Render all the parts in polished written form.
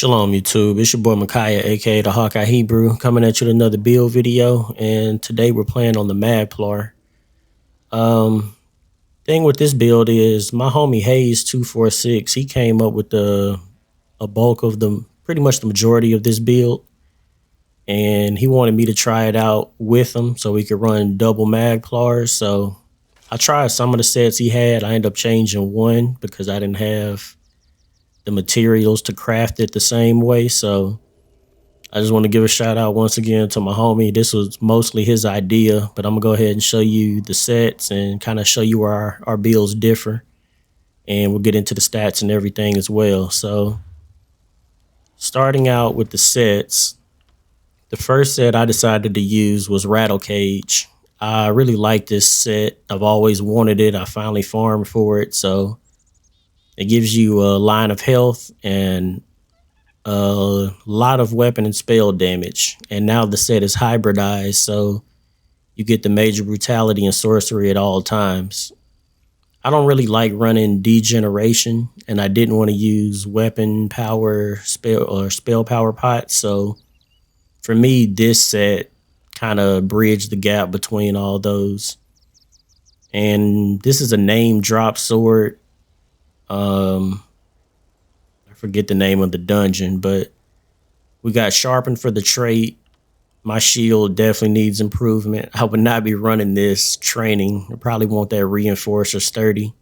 Shalom YouTube, it's your boy Magicka, aka the Hawkeye Hebrew, coming at you with another build video, and today we're playing on the Magplar. Thing with this build is my homie Hayes246, he came up with a bulk of pretty much the majority of this build, and he wanted me to try it out with him so we could run double Magplars. So I tried some of the sets he had. I ended up changing one because I didn't have the materials to craft it the same way. So I just want to give a shout out once again to my homie. This was mostly his idea, but I'm gonna go ahead and show you the sets and kind of show you where our builds differ, and we'll get into the stats and everything as well. So starting out with the sets, the first set I decided to use was Rattle Cage. I really like this set. I've always wanted it. I finally farmed for it. So it gives you a line of health and a lot of weapon and spell damage. And now the set is hybridized, so you get the major brutality and sorcery at all times. I don't really like running degeneration, and I didn't want to use weapon power spell power pots. So for me, this set kind of bridged the gap between all those. And this is a name drop sword. I forget the name of the dungeon, but we got sharpened for the trait. My shield definitely needs improvement. I would not be running this training. I probably want that reinforced or sturdy.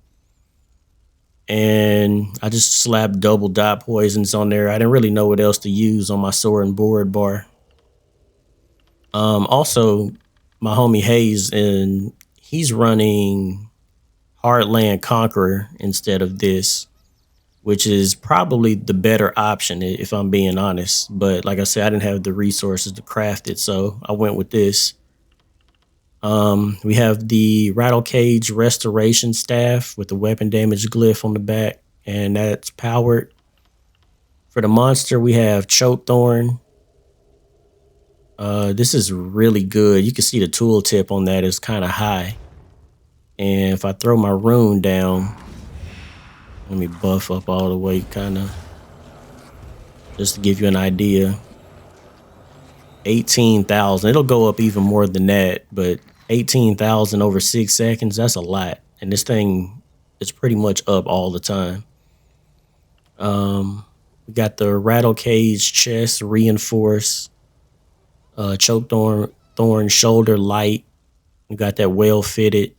And I just slapped double dot poisons on there. I didn't really know what else to use on my sword and board bar. Also, my homie Hayes, and he's running Heartland Conqueror instead of this, which is probably the better option if I'm being honest. But like I said, I didn't have the resources to craft it, so I went with this. We have the Rattle Cage Restoration Staff with the weapon damage glyph on the back, and that's powered. For the monster, we have Choke Thorn. This is really good. You can see the tooltip on that is kind of high. And if I throw my rune down, let me buff up all the way, kind of, just to give you an idea. 18,000. It'll go up even more than that, but 18,000 over 6 seconds, that's a lot. And this thing is pretty much up all the time. We got the Rattle Cage Chest Reinforce, Choke Thorn Shoulder Light. We got that well fitted.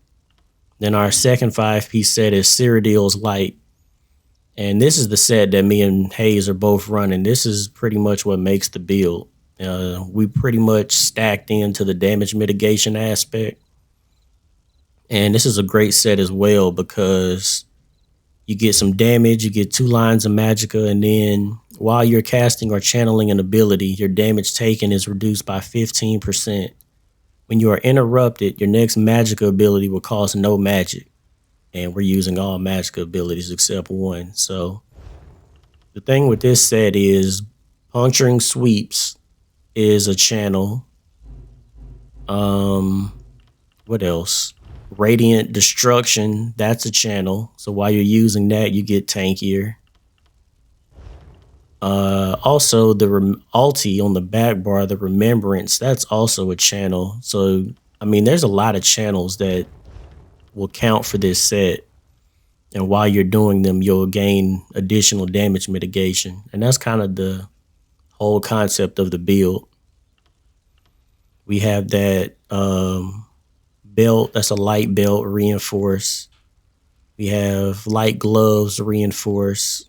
Then our second 5-piece set is Cyrodiil's Light. And this is the set that me and Hayes are both running. This is pretty much what makes the build. We pretty much stacked into the damage mitigation aspect. And this is a great set as well because you get some damage, you get 2 lines of Magicka, and then while you're casting or channeling an ability, your damage taken is reduced by 15%. When you are interrupted, your next Magicka ability will cost no magic. And we're using all Magicka abilities except one. So the thing with this set is Puncturing Sweeps is a channel. What else? Radiant Destruction, that's a channel. So while you're using that, you get tankier. Also, the ulti on the back bar, the Remembrance, that's also a channel. So, I mean, there's a lot of channels that will count for this set. And while you're doing them, you'll gain additional damage mitigation. And that's kind of the whole concept of the build. We have that belt, that's a light belt reinforce. We have light gloves reinforce.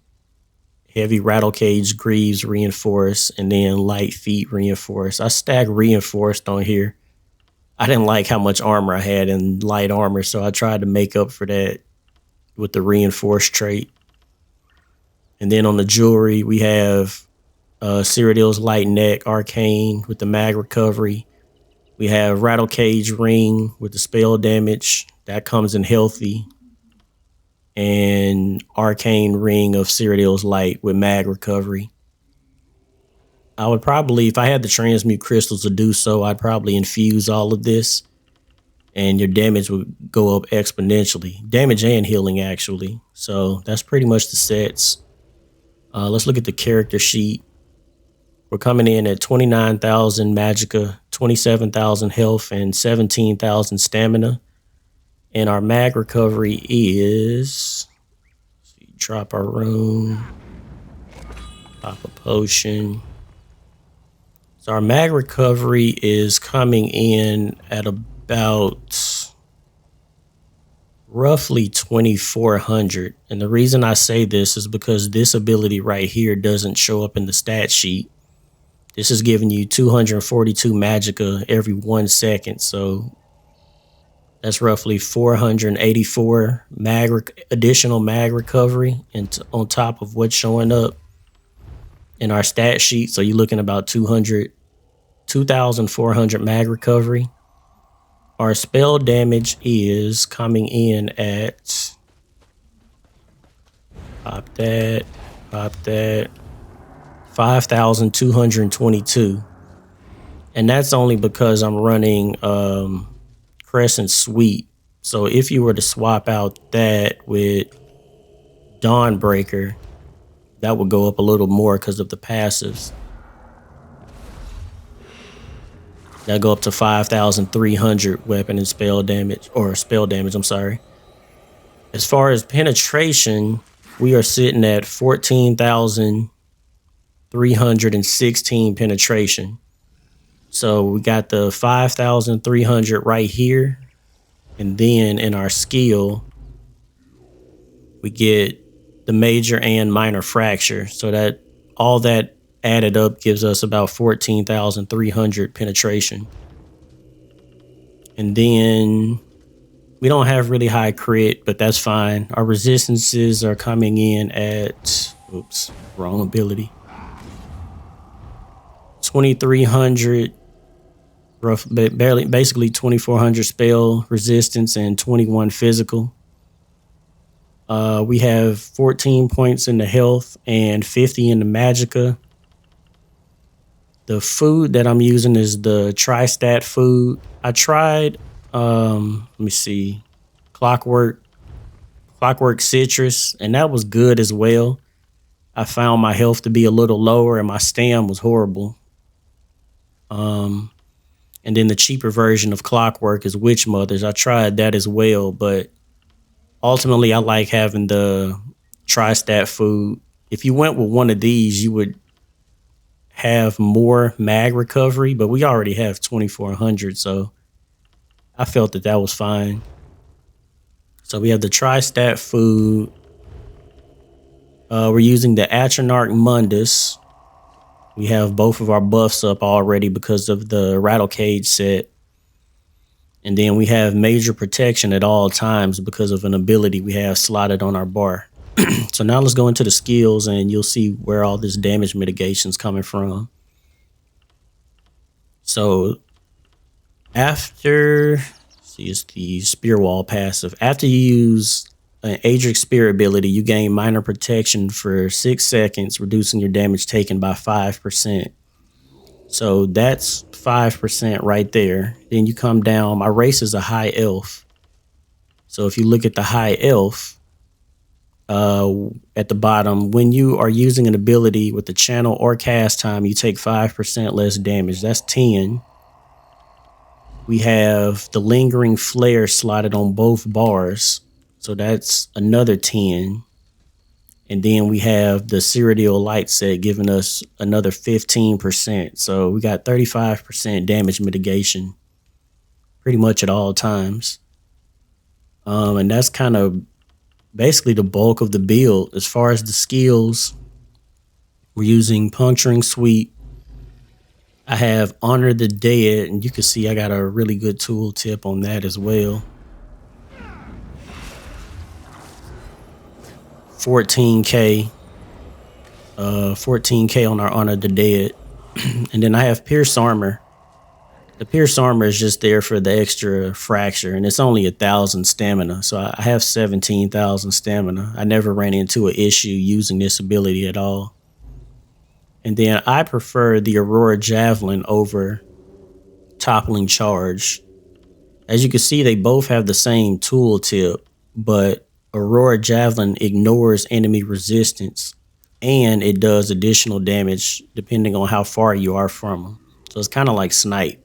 Heavy Rattle Cage Greaves reinforce, and then light feet reinforce. I stacked reinforced on here. I didn't like how much armor I had in light armor, so I tried to make up for that with the reinforced trait. And then on the jewelry, we have Cyrodiil's Light Neck Arcane with the mag recovery. We have Rattle Cage Ring with the spell damage. That comes in healthy. And Arcane Ring of Cyrodiil's Light with mag recovery. I would probably, if I had the transmute crystals to do so, I'd probably infuse all of this, and your damage would go up exponentially. Damage and healing, actually. So that's pretty much the sets. Let's look at the character sheet. We're coming in at 29,000 Magicka, 27,000 health, and 17,000 stamina. And our mag recovery is, drop our rune, pop a potion. So our mag recovery is coming in at about roughly 2,400. And the reason I say this is because this ability right here doesn't show up in the stat sheet. This is giving you 242 Magicka every 1 second. So that's roughly 484 additional mag recovery, and on top of what's showing up in our stat sheet. So you're looking about 2,400 mag recovery. Our spell damage is coming in at, pop that, 5,222. And that's only because I'm running Crescent Sweep. So if you were to swap out that with Dawnbreaker, that would go up a little more because of the passives. That'll go up to 5,300 weapon and spell damage, or spell damage, I'm sorry. As far as penetration, we are sitting at 14,316 penetration. So we got the 5,300 right here. And then in our skill, we get the major and minor fracture. So that all that added up gives us about 14,300 penetration. And then we don't have really high crit, but that's fine. Our resistances are coming in at, oops, wrong ability. 2,300, basically 2,400 spell resistance and 21 physical. We have 14 points in the health and 50 in the Magicka. The food that I'm using is the Tri-Stat food. I tried, let me see, Clockwork Citrus, and that was good as well. I found my health to be a little lower and my stam was horrible. And then the cheaper version of Clockwork is Witch Mothers. I tried that as well, but ultimately I like having the Tri-Stat food. If you went with one of these, you would have more mag recovery, but we already have 2,400, so I felt that was fine. So we have the Tri-Stat food. We're using the Atronach Mundus. We have both of our buffs up already because of the Rattle Cage set. And then we have major protection at all times because of an ability we have slotted on our bar. So now let's go into the skills and you'll see where all this damage mitigation is coming from. So after, see, it's the Spear Wall passive. After you use an Adric Spear ability, you gain minor protection for 6 seconds, reducing your damage taken by 5%. So that's 5% right there. Then you come down. My race is a high elf. So if you look at the high elf, at the bottom, when you are using an ability with the channel or cast time, you take 5% less damage. That's 10. We have the Lingering Flare slotted on both bars. So that's another 10. And then we have the Cyrodiil Light set giving us another 15%. So we got 35% damage mitigation pretty much at all times. And that's kind of basically the bulk of the build. As far as the skills, we're using Puncturing Sweep. I have Honor the Dead, and you can see I got a really good tool tip on that as well. 14K. 14K on our Honor the Dead. And then I have Pierce Armor. The Pierce Armor is just there for the extra fracture, and it's only 1,000 stamina. So I have 17,000 stamina. I never ran into an issue using this ability at all. And then I prefer the Aurora Javelin over Toppling Charge. As you can see, they both have the same tool tip, but Aurora Javelin ignores enemy resistance and it does additional damage depending on how far you are from them. So it's kind of like snipe.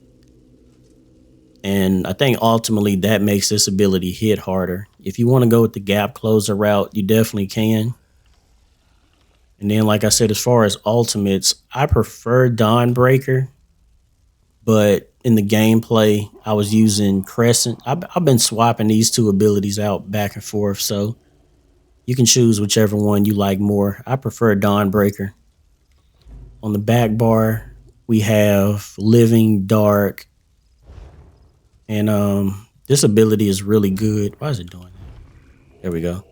And I think ultimately that makes this ability hit harder. If you want to go with the gap closer route, you definitely can. And then, like I said, as far as ultimates, I prefer Dawnbreaker, but in the gameplay, I was using Crescent. I've been swapping these two abilities out back and forth, so you can choose whichever one you like more. I prefer Dawnbreaker. On the back bar, we have Living Dark, and this ability is really good. Why is it doing that? There we go.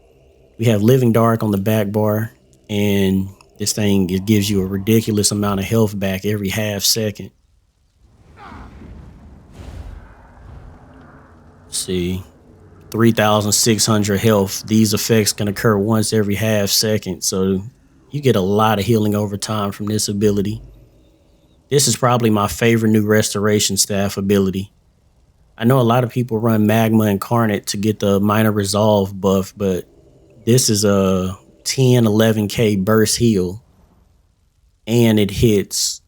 We have Living Dark on the back bar, and this thing, it gives you a ridiculous amount of health back every half second. Let's see, 3,600 health. These effects can occur once every half second, so you get a lot of healing over time from this ability. This is probably my favorite new restoration staff ability. I know a lot of people run Magma Incarnate to get the minor resolve buff, but this is a 10, 11k burst heal, and it hits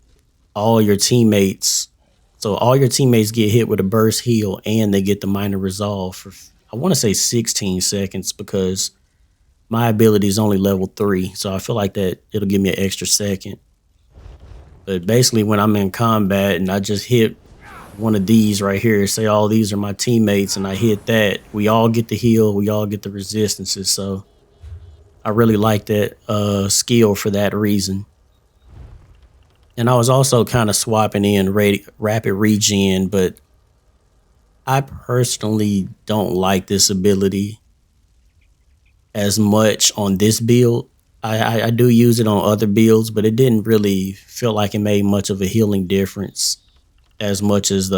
all your teammates. So all your teammates get hit with a burst heal, and they get the minor resolve for, I want to say 16 seconds, because my ability is only level 3. So I feel like that it'll give me an extra second. But basically, when I'm in combat and I just hit one of these right here, say all these are my teammates, and I hit that, we all get the heal, we all get the resistances. So I really like that skill for that reason. And I was also kind of swapping in rapid regen, but I personally don't like this ability as much on this build. I do use it on other builds, but it didn't really feel like it made much of a healing difference as much as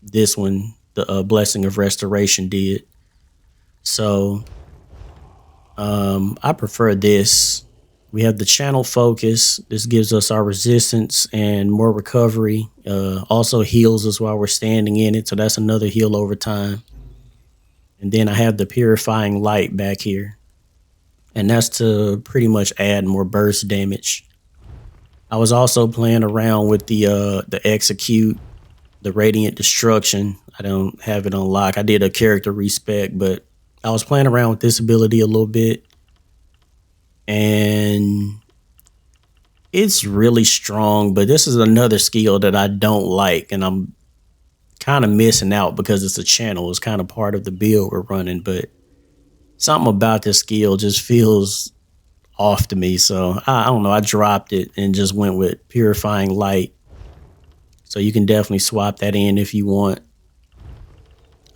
this one, the Blessing of Restoration, did. So I prefer this. We have the channel focus. This gives us our resistance and more recovery. Also heals us while we're standing in it, so that's another heal over time. And then I have the purifying light back here, and that's to pretty much add more burst damage. I was also playing around with the execute, the radiant destruction. I don't have it on lock. I did a character respec, but I was playing around with this ability a little bit, and it's really strong, but this is another skill that I don't like, and I'm kind of missing out because it's a channel. It's kind of part of the build we're running, but something about this skill just feels off to me. So I don't know. I dropped it and just went with purifying light. So you can definitely swap that in if you want.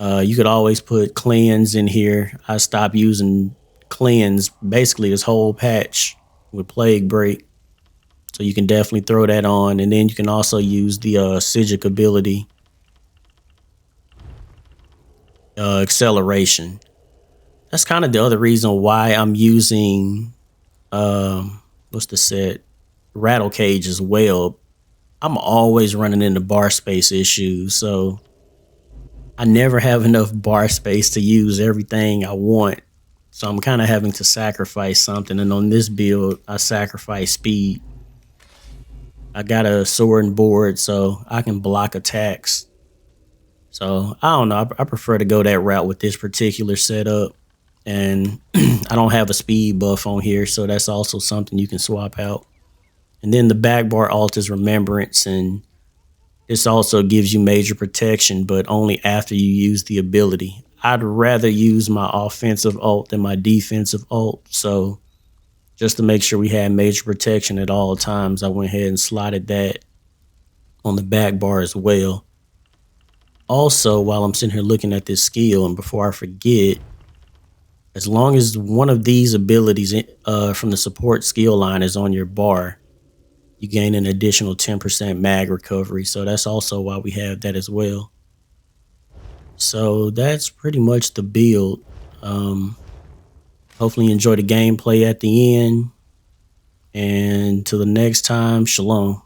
You could always put cleanse in here. I stopped using cleanse basically this whole patch with plague break. So you can definitely throw that on. And then you can also use the Sigic ability, acceleration. That's kind of the other reason why I'm using what's the set, rattle cage as well. I'm always running into bar space issues, so I never have enough bar space to use everything I want. So I'm kind of having to sacrifice something, and on this build I sacrifice speed. I got a sword and board so I can block attacks. So I don't know, I prefer to go that route with this particular setup. And I don't have a speed buff on here, so that's also something you can swap out. And then the back bar alt is Remembrance, and this also gives you major protection, but only after you use the ability. I'd rather use my offensive alt than my defensive alt, so just to make sure we had major protection at all times, I went ahead and slotted that on the back bar as well. Also, while I'm sitting here looking at this skill, and before I forget, as long as one of these abilities from the support skill line is on your bar, you gain an additional 10% mag recovery. So that's also why we have that as well. So that's pretty much the build. Hopefully you enjoy the gameplay at the end. And until the next time, shalom.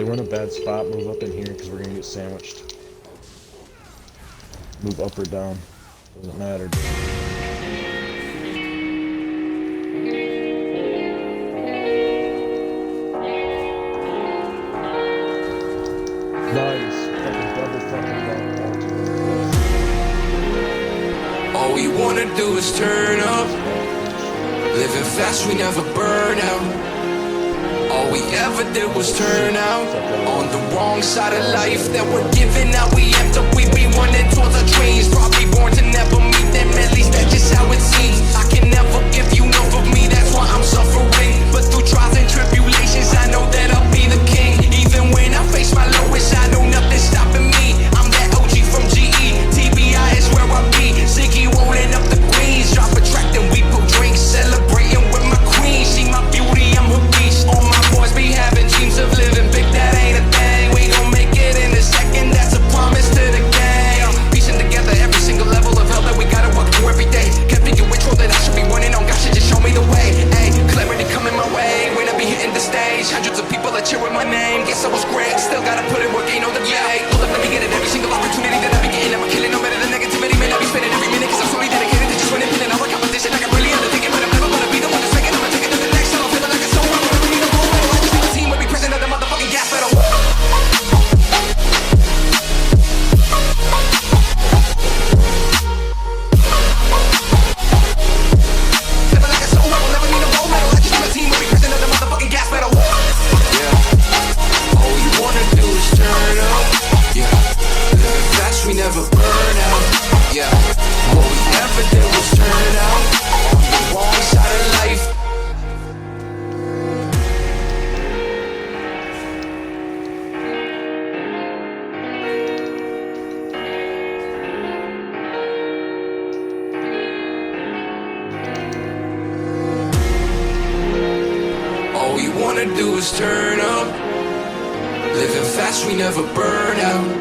Okay, we're in a bad spot. Move up in here because we're gonna get sandwiched. Move up or down. Doesn't matter, dude. Nice. Fucking double fucking down. All we wanna do is turn up. Living fast, we never burn out. All we ever did was turn out. On the wrong side of life that we're giving out. We have to, we be running towards our dreams. Probably born to never meet them, at least that's just how it seems. I can never give you enough of me, that's why I'm suffering. But through trials and tribulations, I know that I'll be the king. Even when I face my lowest, I know nothing's stopping me. I'm that OG from GE, TBI is where I be. Ziggy rolling up the greens, drop a track, then we pull drinks. Celebrating with my queen, she my beauty, I'm her beast. All my boys be having dreams of living big, that ain't a thing. We gon' make it in a second, that's a promise to the gang. Piecing together every single level of hell that we gotta walk through every day. Can't figure which road that I should be running on, God should just show me the way. Ayy, clarity coming my way when I be hitting the stage. Hundreds of people are cheering my name, guess I was great. Still gotta put in work, ain't no delay. Hold up, let me get it, every single opportunity that I be getting, I'ma kill it, no matter the negativity. Man, I be spending every minute, cause I'm solely dedicated to just winning, pinning all the competition. I can really undertake it, but I'm never gonna be the one that's faking. I'ma take it to the next level, feeling like it's so wrong. We need a goal medal, I just need a team where we present at the motherfucking gas pedal. We never burn out, yeah. What we ever did was turn out on the wrong side of life. All we wanna do is turn up. Living fast, we never burn out.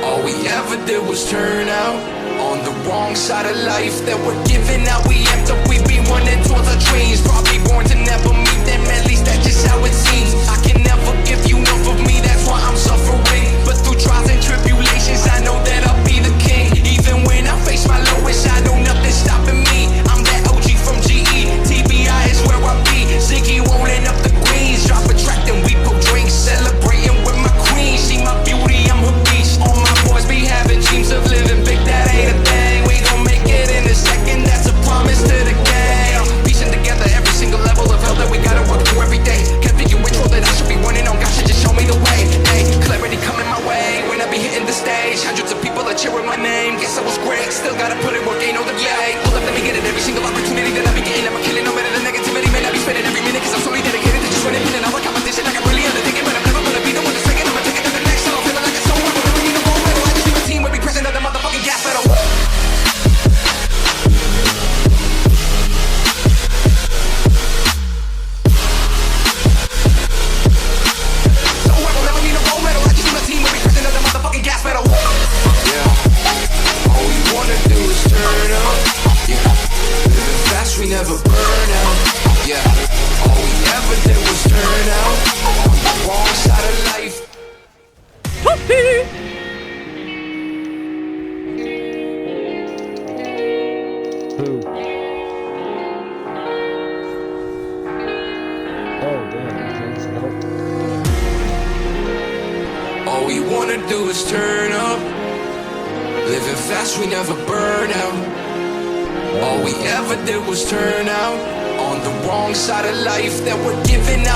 All we ever did was turn out on the wrong side of life that we're giving out. We have to, we be running towards our dreams. Probably born to never meet them, at least that's just how it seems. I can never give you enough of me, that's why I'm suffering. But through trials and tribulations, I know that I'll be the king. Even when I face my lowest, I know nothing's stopping me. I'm that OG from GE, TBI is where I be. Ziggy rolling up the greens, drop a track, then we pull drinks. Celebrating with my queen, she my beauty, I'm her beast. All my boys be having dreams of living big, that ain't a thing. We gon' make it in a second, that's a promise to the gang. Piecing together every single level of hell that we gotta walk through every day. Can't figure which road that I should be running on, God should just show me the way. Hey, clarity coming my way when I be hitting the stage. Hundreds of people are cheering my name, guess I was great. Still gotta put in work, ain't no delay. Hold up, let me get it, every single opportunity that I be getting, I'ma kill it, no matter the negativity. Man, I be spending every minute, cause I'm solely dedicated to just winning, pinning all the competition. I can really undertake it, but I'm never gonna be the one that's faking. I'ma take it to the next level, feeling like it's so wrong. We need a gold medal, I just need a team where we present at the motherfucking gas pedal. We never burn out, yeah. All we ever did was turn out on the wrong side of life. Who? Oh, damn, James, help. All we wanna do is turn up. Living fast, we never burn out. All we ever did was turn out on the wrong side of life that we're giving out.